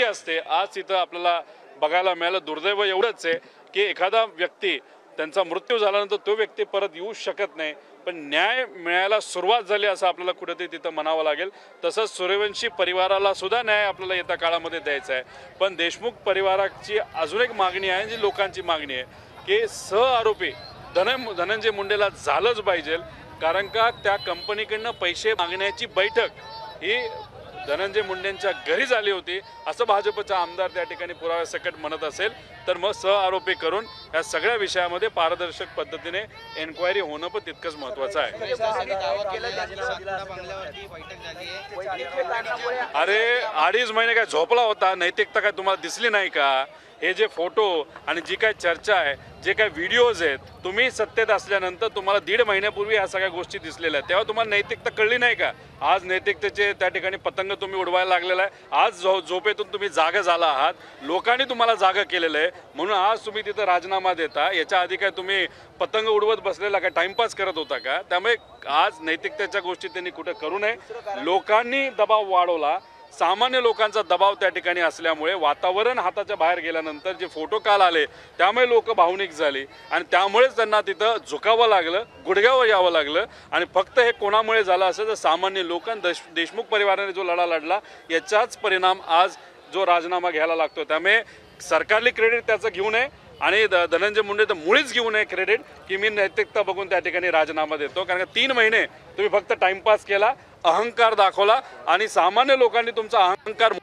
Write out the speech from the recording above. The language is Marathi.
असते। आज तिथं आपल्याला बघायला मिळालं। दुर्दैव एवढंच आहे की एखादा व्यक्ती त्यांचा मृत्यू झाल्यानंतर तो व्यक्ती परत येऊ शकत नाही, पण न्याय मिळायला सुरुवात झाली असं आपल्याला कुठेतरी तिथं म्हणावं लागेल। तसंच सूर्यवंशी परिवाराला सुद्धा न्याय आपल्याला येत्या काळामध्ये द्यायचा आहे। पण देशमुख परिवाराची अजून एक मागणी आहे, जी लोकांची मागणी आहे की सहआरोपी धनंजय मुंडेला झालंच पाहिजे, कारण का त्या कंपनीकडनं पैसे मागण्याची बैठक ही धनंजय मुंडेंच्या घरी झाली होती असं भाजपचा आमदार त्या ठिकाणी पुराव्यासकट म्हणत असेल तर मग सहआरोपी करून या सगळ्या विषयामध्ये पारदर्शक पद्धतीने एन्क्वायरी होणं पण तितकंच महत्त्वाचं आहे। अरे 2.5 महिने काय झोपला होता? नैतिकता काय तुम्हाला दिसली नाही का? हे जे फोटो आणि जी काय चर्चा आहे, जे काय व्हिडिओज आहेत, तुम्ही सत्तेत असल्यानंतर तुम्हाला 1.5 महिन्यापूर्वी ह्या सगळ्या गोष्टी दिसलेल्या आहेत, तेव्हा तुम्हाला नैतिकता कळली नाही का? आज नैतिकतेचे त्या ठिकाणी पतंग तुम्ही उडवायला लागलेला आहे। आज झोपेतून तुम्ही जागा झाला आहात, लोकांनी तुम्हाला जागा केलेलं आहे, म्हणून आज तुम्ही तिथं राजीनामा देता। याच्या आधी काय तुम्ही पतंग उडवत बसलेला काय टाइमपास करत होता का? त्यामुळे आज नैतिकतेच्या गोष्टी त्यांनी कुठं करू नये। लोकांनी दबाव वाढवला, सामान्य लोकांचा दबाव त्या ठिकाणी असल्यामुळे वातावरण हाताच्या बाहेर गेल्यानंतर जे फोटो काल आले त्यामुळे लोक भावनिक झाली आणि त्यामुळेच त्यांना तिथं झुकावं लागलं, गुडघ्यावर यावं लागलं। आणि फक्त हे कोणामुळे झालं असेल तर सामान्य लोकांनी देशमुख परिवाराने जो लढा लढला याचाच परिणाम आज जो राजीनामा घ्यायला लागतो। त्यामुळे सरकारली क्रेडिट त्याचं घेऊ नये आणि धनंजय मुंडे तर मुळीच घेऊ नये क्रेडिट की मी नैतिकता बघून त्या ठिकाणी राजीनामा देतो, कारण का 3 महिने तुम्ही फक्त टाइमपास केला, अहंकार दाखवला आणि सामान्य लोकांनी तुमचा अहंकार